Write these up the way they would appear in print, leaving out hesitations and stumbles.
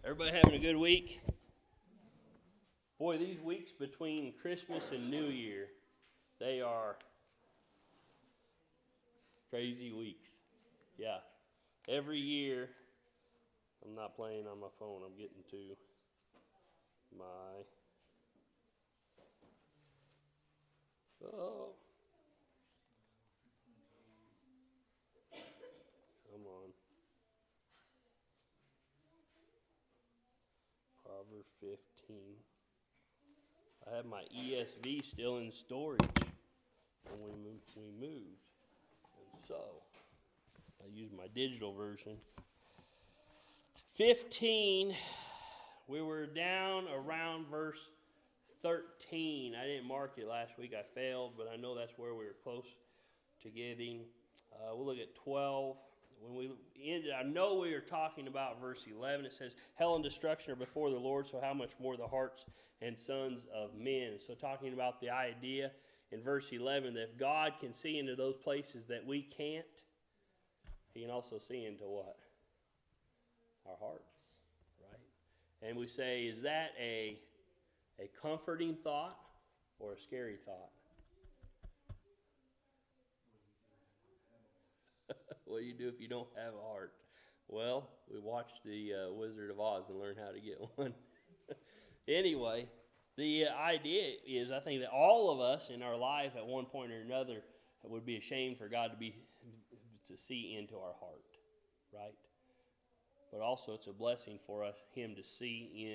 Everybody having a good week? Boy, these weeks between Christmas and New Year, they are crazy weeks. Yeah. Every year, I'm not playing on my phone. I'm getting to my... Oh. Come on. Proverbs 15. I have my ESV still in storage when we moved. And so, I use my digital version. 15, we were down around verse 13. I didn't mark it last week. I failed, but I know that's where we were close to getting. We'll look at 12. When we ended, I know we were talking about verse 11. It says, hell and destruction are before the Lord, so how much more the hearts and sons of men. So talking about the idea in verse 11 that if God can see into those places that we can't, he can also see into what? Our hearts, right? And we say, is that a comforting thought or a scary thought? What do you do if you don't have a heart? Well, we watched the Wizard of Oz and learned how to get one. Anyway, the idea is I think that all of us in our life at one point or another would be ashamed for God to see into our heart, right? But also it's a blessing for us, Him to see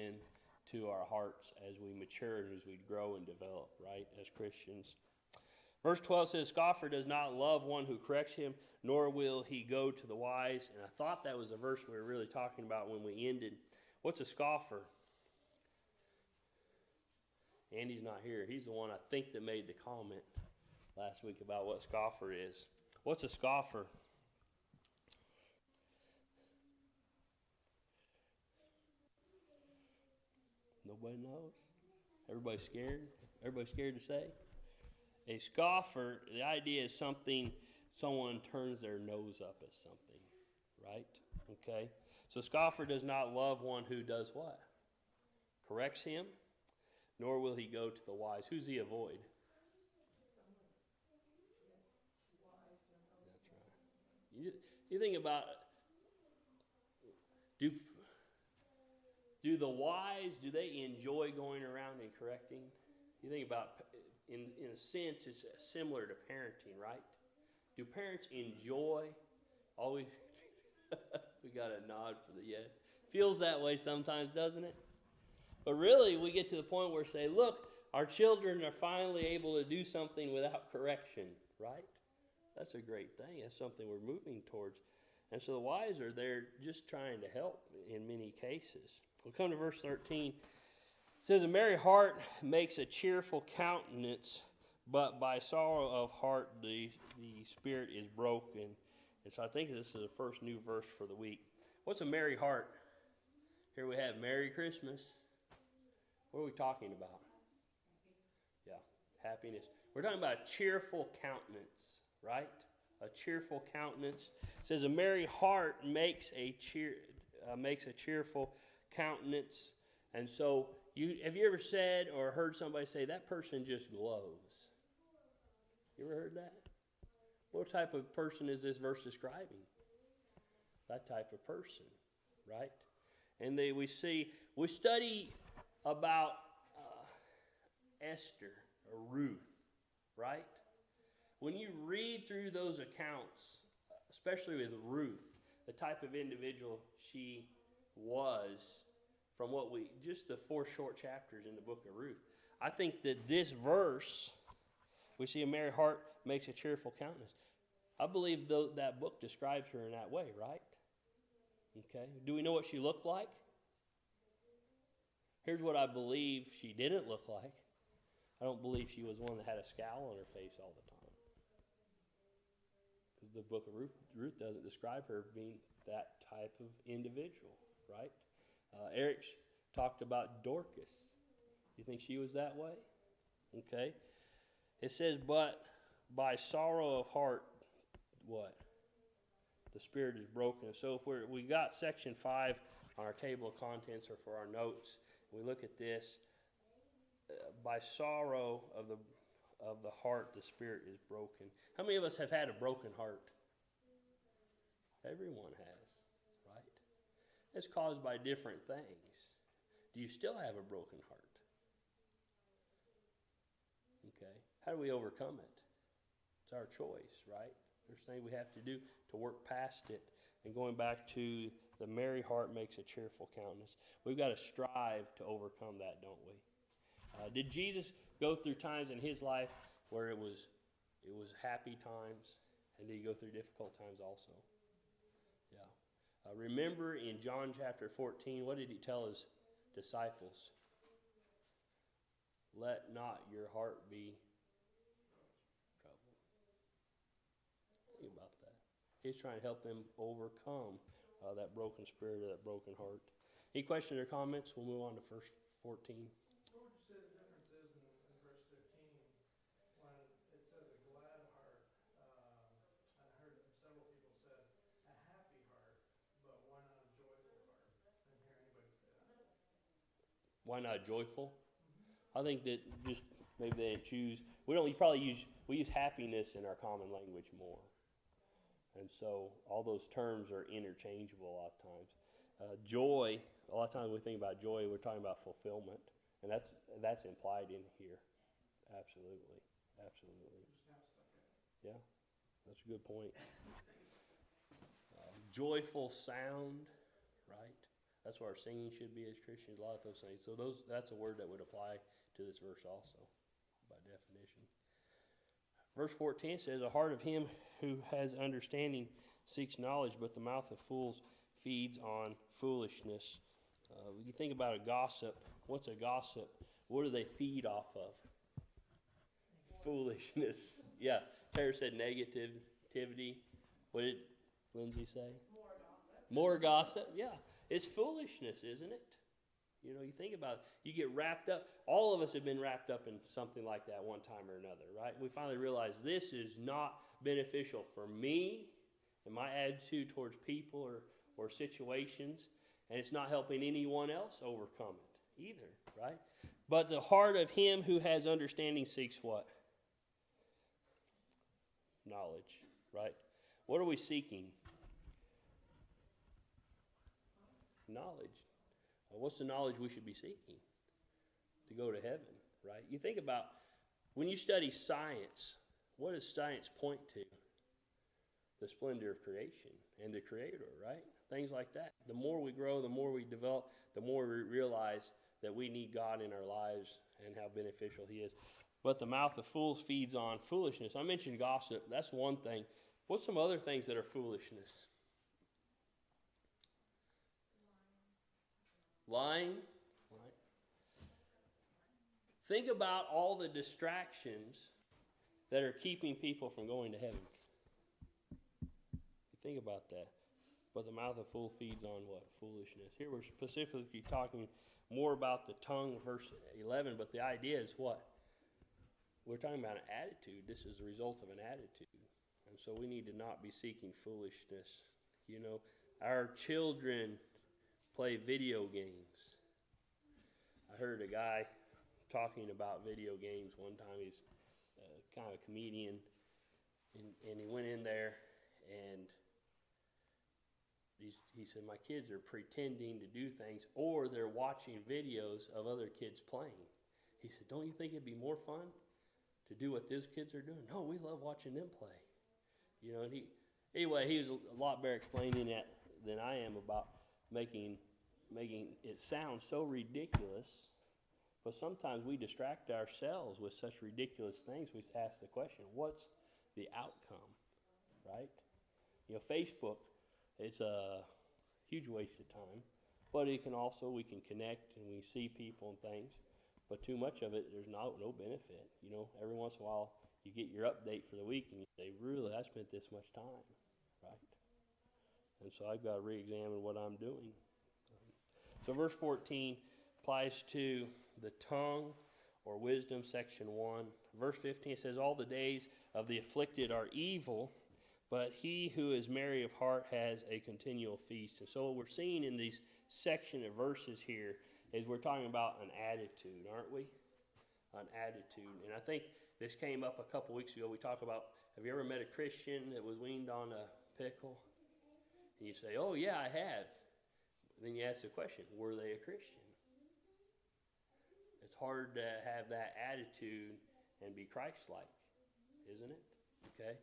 into our hearts as we mature and as we grow and develop, right, as Christians. Verse 12 says, scoffer does not love one who corrects him, nor will he go to the wise. And I thought that was the verse we were really talking about when we ended. What's a scoffer? Andy's not here. He's the one I think that made the comment last week about what scoffer is. What's a scoffer? Nobody knows? Everybody's scared? Everybody's scared to say? A scoffer, the idea is someone turns their nose up at something, right? Okay? So scoffer does not love one who does what? Corrects him, nor will he go to the wise. Who's he avoid? That's right. You think about, do the wise, do they enjoy going around and correcting? You think about, in a sense, it's similar to parenting, right? Do parents enjoy always? We got a nod for the yes. Feels that way sometimes, doesn't it? But really, we get to the point where we say, look, our children are finally able to do something without correction, right? That's a great thing. That's something we're moving towards. And so the wise are there just trying to help in many cases. We'll come to verse 13. It says, a merry heart makes a cheerful countenance, but by sorrow of heart the spirit is broken. And so I think this is the first new verse for the week. What's a merry heart? Here we have Merry Christmas. What are we talking about? Yeah, happiness. We're talking about a cheerful countenance, right? A cheerful countenance. It says a merry heart makes a cheerful countenance. And so have you ever said or heard somebody say, that person just glows? You ever heard that? What type of person is this verse describing? That type of person, right? And we study about Esther or Ruth, right? When you read through those accounts, especially with Ruth, the type of individual she was, from just the 4 short chapters in the book of Ruth. I think that this verse, we see a merry heart makes a cheerful countenance. I believe that book describes her in that way, right? Okay. Do we know what she looked like? Here's what I believe she didn't look like. I don't believe she was one that had a scowl on her face all the time. Because the book of Ruth doesn't describe her being that type of individual, right? Eric's talked about Dorcas. You think she was that way? Okay. It says, but by sorrow of heart, what? The spirit is broken. So if we got section 5 on our table of contents or for our notes. We look at this. By sorrow of the heart, the spirit is broken. How many of us have had a broken heart? Everyone has, right? It's caused by different things. Do you still have a broken heart? Okay. How do we overcome it? It's our choice, right? There's things we have to do to work past it. And going back to the merry heart makes a cheerful countenance. We've got to strive to overcome that, don't we? Did Jesus go through times in his life where it was happy times, and did he go through difficult times also? Yeah. Remember in John chapter 14, what did he tell his disciples? Let not your heart be troubled. Think about that. He's trying to help them overcome that broken spirit or that broken heart. Any questions or comments? We'll move on to verse 14. What would you say the difference is in verse 15 when it says a glad heart? I heard several people said a happy heart, but why not a joyful heart? I didn't hear anybody say that. Why not joyful? I think that just maybe they choose. We use happiness in our common language more, and so all those terms are interchangeable a lot of times. Joy. A lot of times when we think about joy, we're talking about fulfillment, and that's implied in here. Absolutely. Yeah, that's a good point. Joyful sound, right? That's what our singing should be as Christians. A lot of those things. So that's a word that would apply to this verse also, by definition. Verse 14 says, "The heart of him who has understanding seeks knowledge, but the mouth of fools feeds on foolishness." You think about a gossip. What's a gossip? What do they feed off of? Foolishness. Yeah. Tara said negativity. What did Lindsay say? More gossip. Yeah. It's foolishness, isn't it? You know, you think about it. You get wrapped up. All of us have been wrapped up in something like that one time or another, right? We finally realize this is not beneficial for me and my attitude towards people or situations, and it's not helping anyone else overcome it either, right? But the heart of him who has understanding seeks what? Knowledge, right? What are we seeking? Knowledge. What's the knowledge we should be seeking? To go to heaven, right? You think about when you study science, what does science point to? The splendor of creation and the Creator, right? Things like that. The more we grow, the more we develop, the more we realize that we need God in our lives and how beneficial He is. But the mouth of fools feeds on foolishness. I mentioned gossip. That's one thing. What's some other things that are foolishness? Lying. Right. Think about all the distractions that are keeping people from going to heaven. Think about that. But the mouth of fool feeds on what? Foolishness. Here we're specifically talking more about the tongue, verse 11, but the idea is what? We're talking about an attitude. This is the result of an attitude. And so we need to not be seeking foolishness. You know, our children play video games. I heard a guy talking about video games one time. He's kind of a comedian, and he went in there, and he said, my kids are pretending to do things, or they're watching videos of other kids playing. He said, don't you think it'd be more fun to do what those kids are doing? No, we love watching them play. You know, and he was a lot better explaining that than I am about making it sound so ridiculous. But sometimes we distract ourselves with such ridiculous things. We ask the question, what's the outcome, right? You know, Facebook, it's a huge waste of time. But we can connect and we see people and things. But too much of it, there's no benefit. You know, every once in a while, you get your update for the week and you say, really, I spent this much time, right? And so I've got to re-examine what I'm doing. So verse 14 applies to the tongue or wisdom, section 1. Verse 15 says, all the days of the afflicted are evil. but he who is merry of heart has a continual feast. And so what we're seeing in these section of verses here is we're talking about an attitude, aren't we? An attitude. And I think this came up a couple weeks ago. We talked about, have you ever met a Christian that was weaned on a pickle? And you say, oh yeah, I have. Then you ask the question, were they a Christian? It's hard to have that attitude and be Christ-like, isn't it? Okay.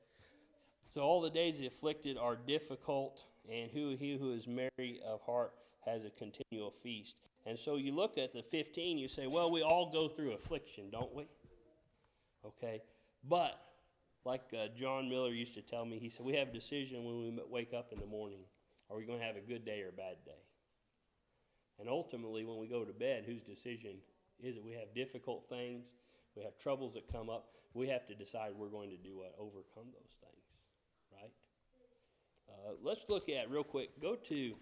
So all the days of the afflicted are difficult, and he who is merry of heart has a continual feast. And so you look at the 15, you say, well, we all go through affliction, don't we? Okay. But, like John Miller used to tell me, he said, we have a decision when we wake up in the morning. Are we going to have a good day or a bad day? And ultimately, when we go to bed, whose decision is it? We have difficult things. We have troubles that come up. We have to decide we're going to do what? Overcome those things, right? Let's look at, real quick, go to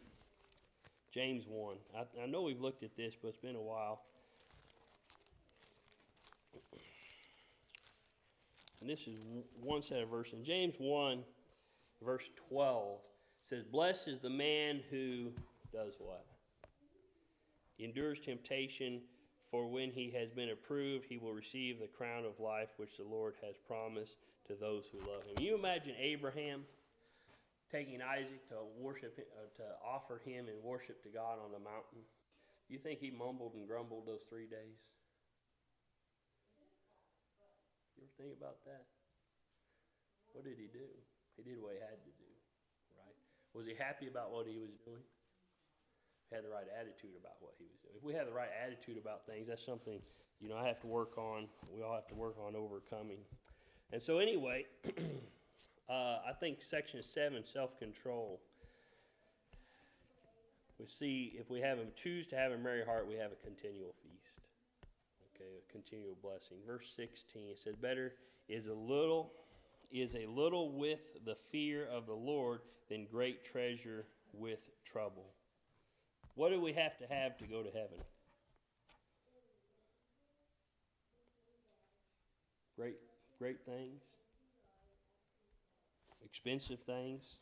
James 1. I know we've looked at this, but it's been a while. And this is one set of verses. In James 1, verse 12, says, blessed is the man who does what? Endures temptation, for when he has been approved, he will receive the crown of life which the Lord has promised to those who love him. Can you imagine Abraham taking Isaac to worship, to offer him in worship to God on the mountain? Do you think he mumbled and grumbled those 3 days? You ever think about that? What did he do? He did what he had to do, right? Was he happy about what he was doing? Had the right attitude about what he was doing. If we have the right attitude about things, that's something, I have to work on. We all have to work on overcoming. And so anyway, I think section 7, self-control. We see if we have him choose to have a merry heart, we have a continual feast. Okay, a continual blessing. Verse 16, it says, better is a little with the fear of the Lord than great treasure with trouble. What do we have to go to heaven? Great things. Expensive things.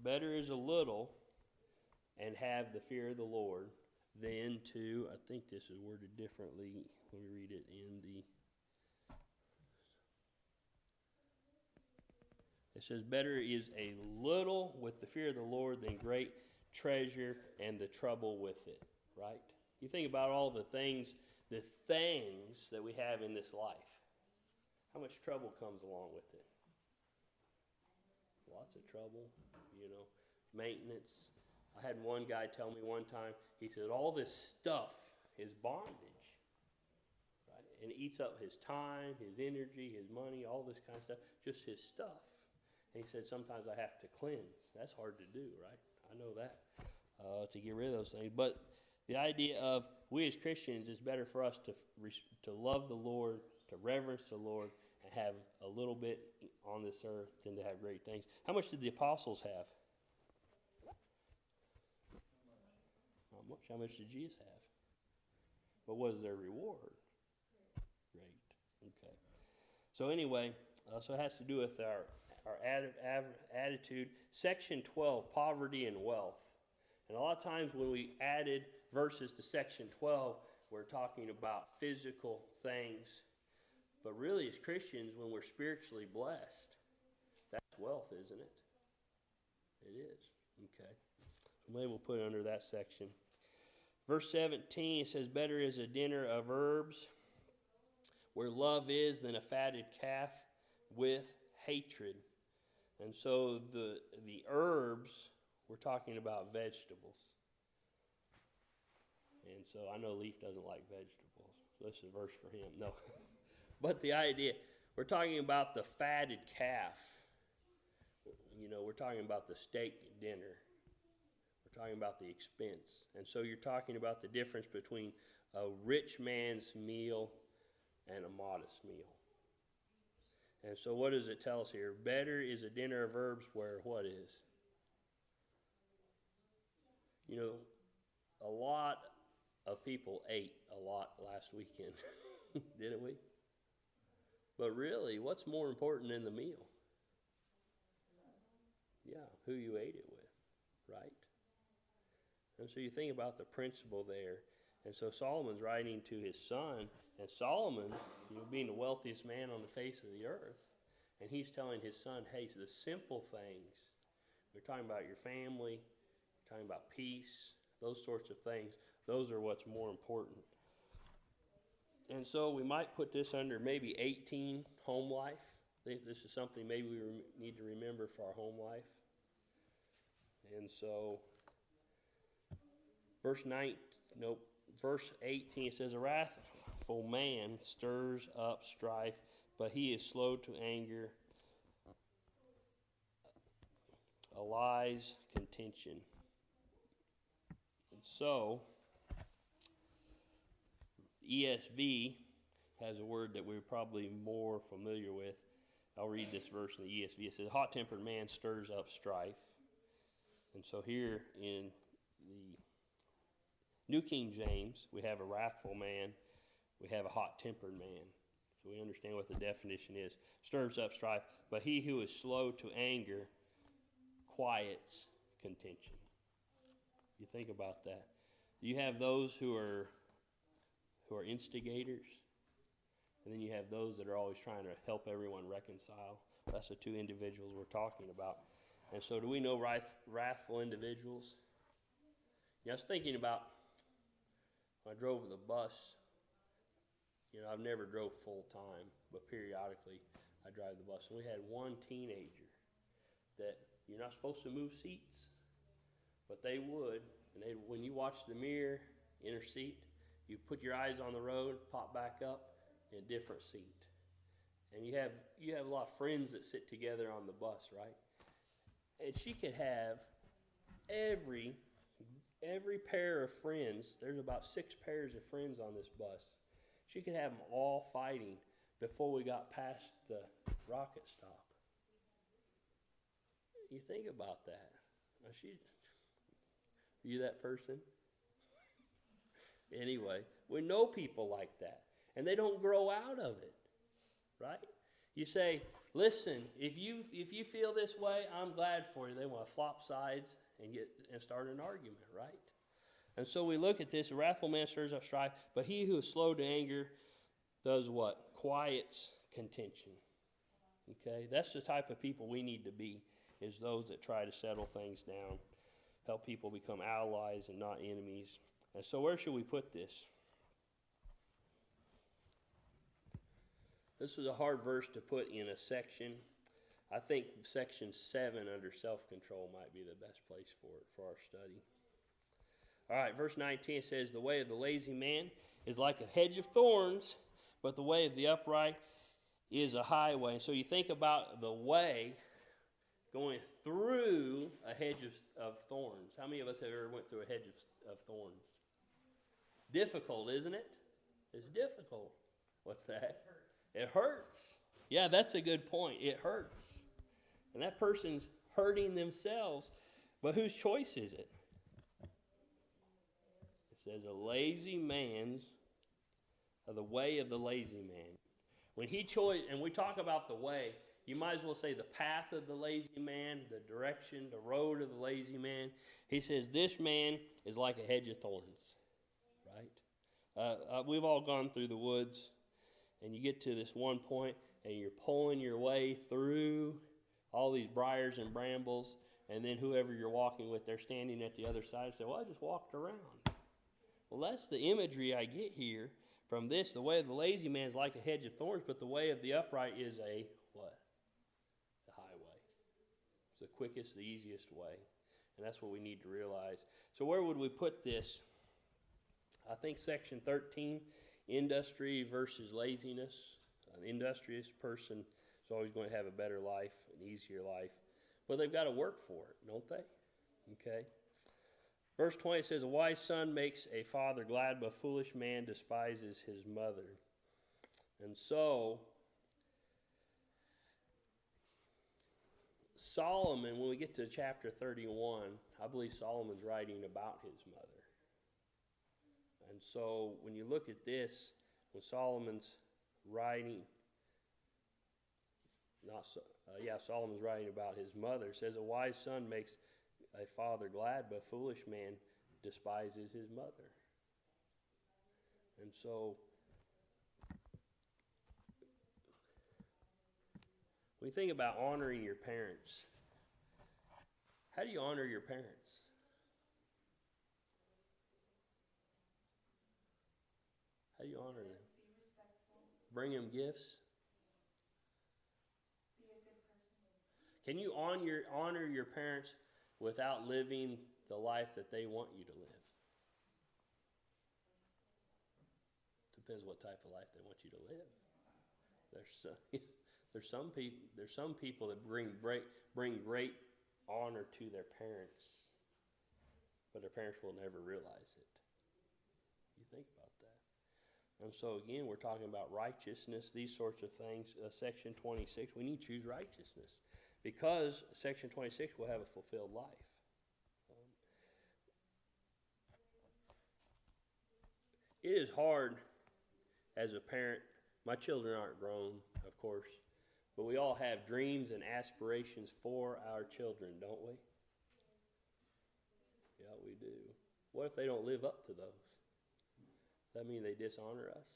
Better is a little and have the fear of the Lord than to, I think this is worded differently. Let me read it in the... It says, better is a little with the fear of the Lord than great treasure and the trouble with it, right? You think about all the things that we have in this life. How much trouble comes along with it? Lots of trouble, maintenance. I had one guy tell me one time, he said, all this stuff is bondage, right? And it eats up his time, his energy, his money, all this kind of stuff, just his stuff. And he said, sometimes I have to cleanse. That's hard to do, right? I know that, to get rid of those things. But the idea of we as Christians, it's better for us to love the Lord, to reverence the Lord, and have a little bit on this earth than to have great things. How much did the apostles have? Not much. How much did Jesus have? But what is their reward? Great. Okay. So anyway, so it has to do with our attitude. Section 12, poverty and wealth. And a lot of times when we added verses to section 12, we're talking about physical things. But really, as Christians, when we're spiritually blessed, that's wealth, isn't it? It is. Okay. So maybe we'll put it under that section. Verse 17, it says, better is a dinner of herbs where love is than a fatted calf with hatred. And so the herbs, we're talking about vegetables. And so I know Leaf doesn't like vegetables. So this is a verse for him. No. But the idea, we're talking about the fatted calf. We're talking about the steak dinner. We're talking about the expense. And so you're talking about the difference between a rich man's meal and a modest meal. And so what does it tell us here? Better is a dinner of herbs where what is? A lot of people ate a lot last weekend, didn't we? But really, what's more important than the meal? Yeah, who you ate it with, right? And so you think about the principle there. And so Solomon's writing to his son, and Solomon, being the wealthiest man on the face of the earth, and he's telling his son, hey, the simple things, we're talking about your family, we're talking about peace, those sorts of things, those are what's more important. And so we might put this under maybe 18, home life. I think this is something maybe we need to remember for our home life. And so verse 18, it says, a wrathful man stirs up strife, but he is slow to anger, allies contention. And so ESV has a word that we're probably more familiar with. I'll read this verse in the ESV. It says, a hot-tempered man stirs up strife. And so here in the New King James, we have a wrathful man, we have a hot-tempered man. So we understand what the definition is. Stirs up strife, but he who is slow to anger quiets contention. You think about that. You have those who are instigators, and then you have those that are always trying to help everyone reconcile. That's the two individuals we're talking about. And so do we know wrathful individuals? I was thinking about when I drove the bus. I've never drove full time, but periodically I drive the bus. And we had one teenager that you're not supposed to move seats, but they would. And when you watch the mirror, inner seat, you put your eyes on the road, pop back up in a different seat. And you have a lot of friends that sit together on the bus, right? And she could have every pair of friends. There's about 6 pairs of friends on this bus. She could have them all fighting before we got past the rocket stop. You think about that. Now are you that person? Anyway, we know people like that, and they don't grow out of it, right? You say, listen, if you feel this way, I'm glad for you. They want to flop sides and start an argument, right? And so we look at this. A wrathful man stirs up strife, but he who is slow to anger does what? Quiets contention. Okay? That's the type of people we need to be, is those that try to settle things down, help people become allies and not enemies. And so where should we put this? This is a hard verse to put in a section. I think section 7 under self-control might be the best place for it, for our study. All right, verse 19 says, the way of the lazy man is like a hedge of thorns, but the way of the upright is a highway. So you think about the way going through a hedge of thorns. How many of us have ever went through a hedge of thorns? Difficult, isn't it? It's difficult. What's that? It hurts. Yeah, that's a good point. It hurts. And that person's hurting themselves. But whose choice is it? It says the way of the lazy man. When he chose, and we talk about the way, you might as well say the path of the lazy man, the direction, the road of the lazy man. He says this man is like a hedge of thorns, right? We've all gone through the woods, and you get to this one point, and you're pulling your way through all these briars and brambles, and then whoever you're walking with, they're standing at the other side and say, well, I just walked around. Well, that's the imagery I get here from this. The way of the lazy man is like a hedge of thorns, but the way of the upright is a what? The highway. It's the quickest, the easiest way. And that's what we need to realize. So where would we put this? I think section 13, industry versus laziness. An industrious person is always going to have a better life, an easier life. But they've got to work for it, don't they? Okay. Verse 20 says, a wise son makes a father glad, but a foolish man despises his mother. And so, Solomon, when we get to chapter 31, I believe Solomon's writing about his mother. And so, when you look at this, when Solomon's writing, Solomon's writing about his mother. It says, a wise son makes a father glad, but a foolish man despises his mother. And so, when you think about honoring your parents, how do you honor your parents? How do you honor them? Be respectful. Bring them gifts? Be a good person. Can you honor your parents without living the life that they want you to live? Depends what type of life they want you to live. There's some people that bring great honor to their parents, but their parents will never realize it. You think about that. And so again, we're talking about righteousness, these sorts of things. Section 26, we need to choose righteousness because Section 26 will have a fulfilled life. It is hard as a parent. My children aren't grown, of course, but we all have dreams and aspirations for our children, don't we? Yeah, we do. What if they don't live up to those? Does that mean they dishonor us?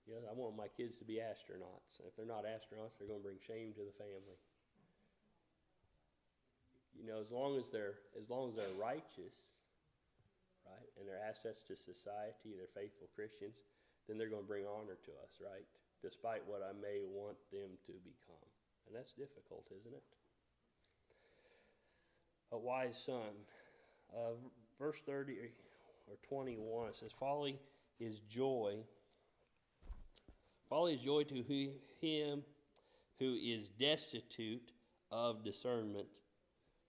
Yeah, I want my kids to be astronauts. If they're not astronauts, they're going to bring shame to the family. You know, as long as they're righteous, right, and they're assets to society, they're faithful Christians, then they're going to bring honor to us, right? Despite what I may want them to become. And that's difficult, isn't it? A wise son. Verse 30 or 21, it says, Folly is joy to him who is destitute of discernment.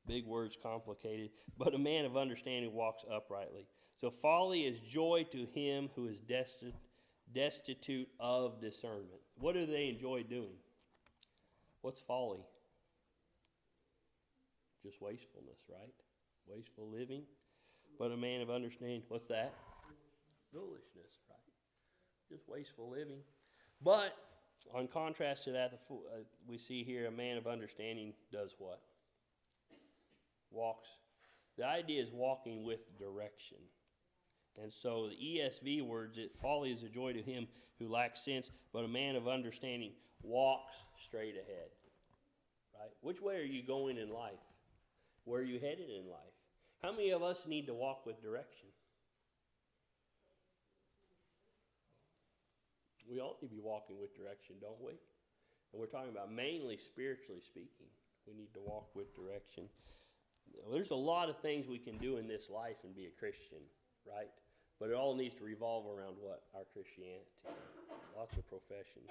Big words, complicated. But a man of understanding walks uprightly. So folly is joy to him who is destitute of discernment. What do they enjoy doing? What's folly? Just wastefulness, right? Wasteful living. But a man of understanding, what's that? Foolishness, right? Just wasteful living. But on contrast to that, we see here a man of understanding does what? Walks. The idea is walking with direction. And so the ESV words, folly is a joy to him who lacks sense, but a man of understanding walks straight ahead. Right? Which way are you going in life? Where are you headed in life? How many of us need to walk with direction? We all need to be walking with direction, don't we? And we're talking about mainly spiritually speaking. We need to walk with direction. There's a lot of things we can do in this life and be a Christian, right? But it all needs to revolve around what? Our Christianity. Lots of professions.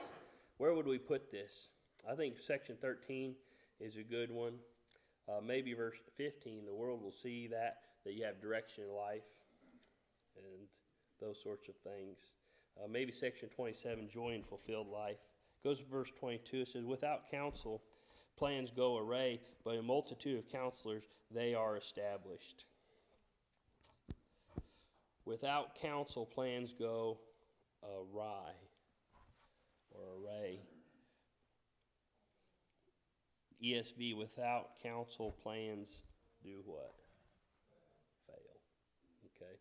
Where would we put this? I think section 13 is a good one. Maybe verse 15, the world will see that you have direction in life and those sorts of things. Maybe section 27, joy and fulfilled life. Goes to verse 22, it says, without counsel, plans go awry, but a multitude of counselors, they are established. Without counsel, plans go awry or array. ESV, without counsel, plans do what? Fail. Okay.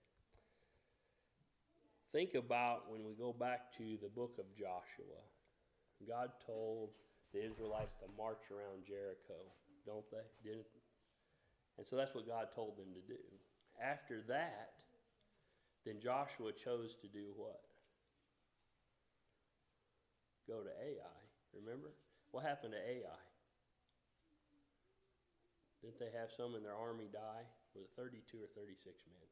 Think about when we go back to the book of Joshua. God told the Israelites to march around Jericho, don't they? Didn't? And so that's what God told them to do. After that, then Joshua chose to do what? Go to Ai. Remember? What happened to Ai? Didn't they have some in their army die? Was it 32 or 36 men?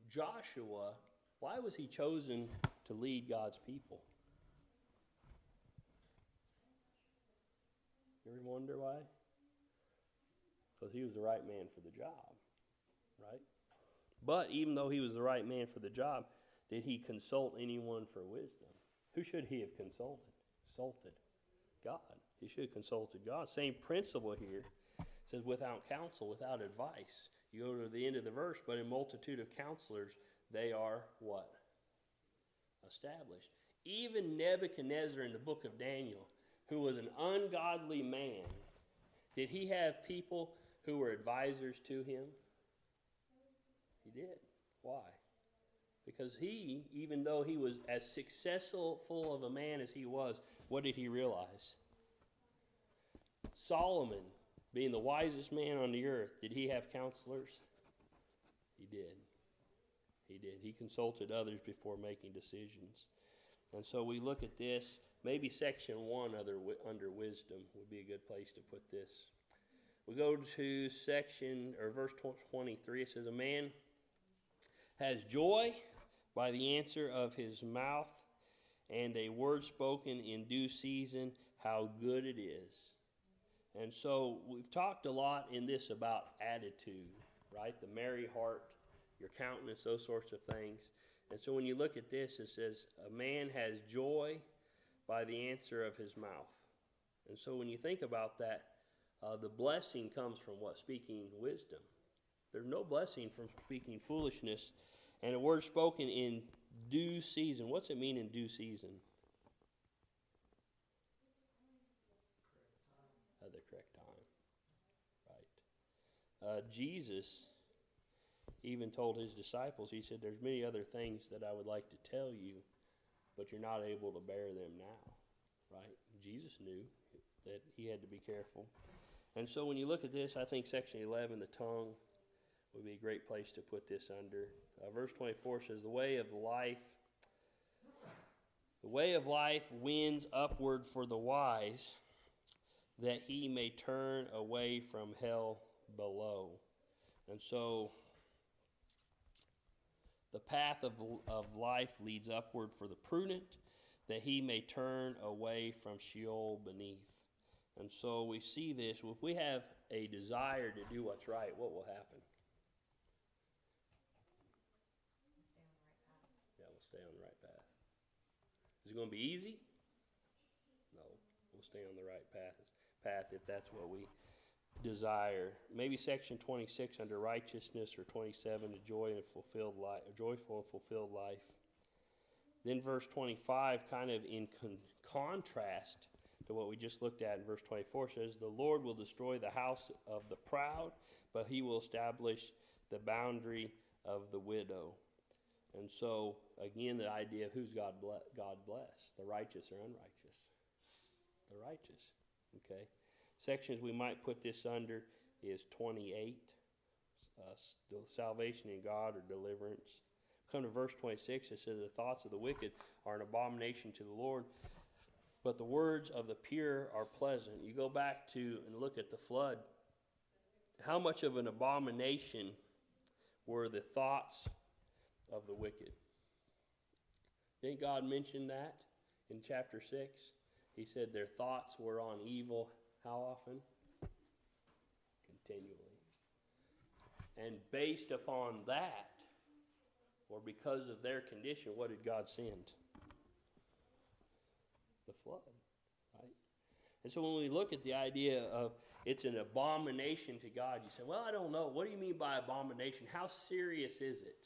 Joshua, why was he chosen to lead God's people? You ever wonder why? Because he was the right man for the job, right? But even though he was the right man for the job, did he consult anyone for wisdom? Who should he have consulted? God. He should have consulted God. Same principle here. It says without counsel, without advice. You go to the end of the verse, but a multitude of counselors, they are what? Established. Even Nebuchadnezzar in the book of Daniel, who was an ungodly man, did he have people who were advisors to him? He did. Why? Because he, even though he was as successful of a man as he was, what did he realize? Solomon, being the wisest man on the earth, did he have counselors? He did. He did. He consulted others before making decisions. And so we look at this. Maybe section 1 under wisdom would be a good place to put this. We go to verse 23. It says, a man has joy by the answer of his mouth, and a word spoken in due season, how good it is. And so we've talked a lot in this about attitude, right? The merry heart, your countenance, those sorts of things. And so when you look at this, it says, a man has joy by the answer of his mouth. And so when you think about that, the blessing comes from what? Speaking wisdom. There's no blessing from speaking foolishness. And a word spoken in due season. What's it mean in due season? At the correct time. Right. Jesus even told his disciples, he said, there's many other things that I would like to tell you, but you're not able to bear them now. Right? Jesus knew that he had to be careful. And so when you look at this, I think section 11, the tongue, would be a great place to put this under. Verse 24 says, the way of life wins upward for the wise, that he may turn away from hell below. And so the path of life leads upward for the prudent, that he may turn away from Sheol beneath. And so we see this. If we have a desire to do what's right, what will happen? We'll stay on the right path. Is it going to be easy? No. We'll stay on the right path if that's what we desire. Maybe section 26 under righteousness, or 27, a joyful and fulfilled life. Then verse 25, kind of in contrast to what we just looked at in verse 24, says, the Lord will destroy the house of the proud, but he will establish the boundary of the widow. And so, again, the idea of who's God bless, the righteous or unrighteous? The righteous, okay? Sections we might put this under is 28, salvation in God or deliverance. Come to verse 26, it says, the thoughts of the wicked are an abomination to the Lord, but the words of the pure are pleasant. You go back to and look at the flood. How much of an abomination were the thoughts of the wicked? Didn't God mention that in chapter 6? He said their thoughts were on evil. How often? Continually. And based upon that, or because of their condition, what did God send? The flood, right? And so when we look at the idea of it's an abomination to God, you say, well, I don't know. What do you mean by abomination? How serious is it?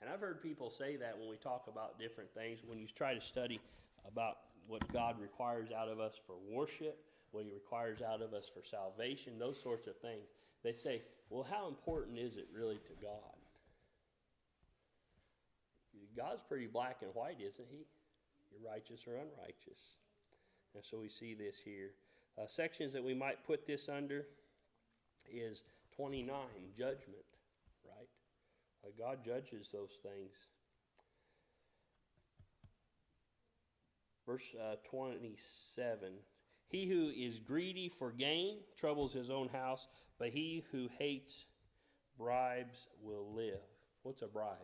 And I've heard people say that when we talk about different things, when you try to study about what God requires out of us for worship, what he requires out of us for salvation, those sorts of things. They say, well, how important is it really to God? God's pretty black and white, isn't he? You're righteous or unrighteous. And so we see this here. Sections that we might put this under is 29, judgment, right? God judges those things. Verse 27, he who is greedy for gain troubles his own house, but he who hates bribes will live. What's a bribe?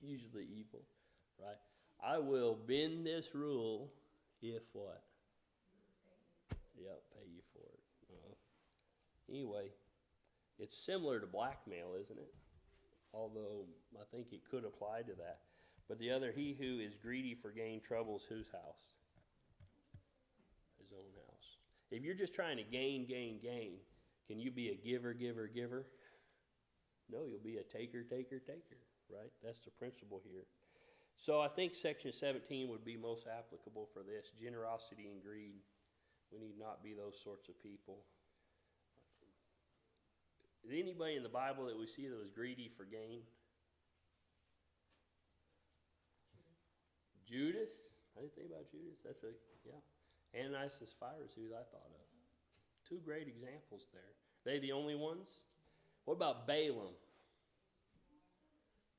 Usually evil, right? I will bend this rule if what? Yep, pay you for it. Anyway, it's similar to blackmail, isn't it? Although I think it could apply to that. But the other, he who is greedy for gain troubles whose house? His own house. If you're just trying to gain, can you be a giver? No, you'll be a taker, taker, taker, right? That's the principle here. So I think section 17 would be most applicable for this, generosity and greed. We need not be those sorts of people. Is anybody in the Bible that we see that was greedy for gain? Judas? I didn't think about Judas. That's yeah. Ananias and Sapphira is who I thought of. Two great examples there. They the only ones? What about Balaam?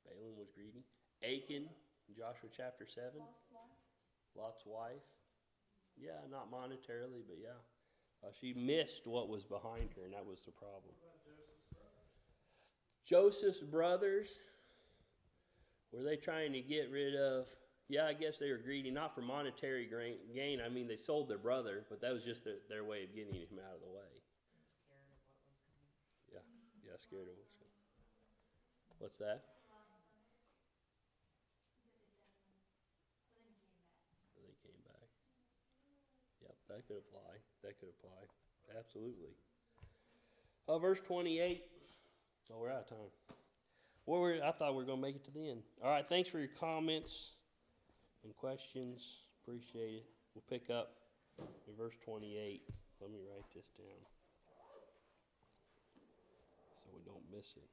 Balaam was greedy. Achan, Joshua chapter 7. Lot's wife. Lot's wife. Yeah, not monetarily, but yeah. She missed what was behind her, and that was the problem. What about Joseph's brothers? Joseph's brothers, were they trying to get rid of? Yeah, I guess they were greedy, not for monetary gain. I mean, they sold their brother, but that was just their way of getting him out of the way. Yeah, scared of what's coming. What's that? They came back. Yep, that could apply. That could apply. Absolutely. Verse 28. Oh, we're out of time. I thought we were going to make it to the end. All right, thanks for your comments and questions. Appreciate it. We'll pick up in verse 28. Let me write this down so we don't miss it.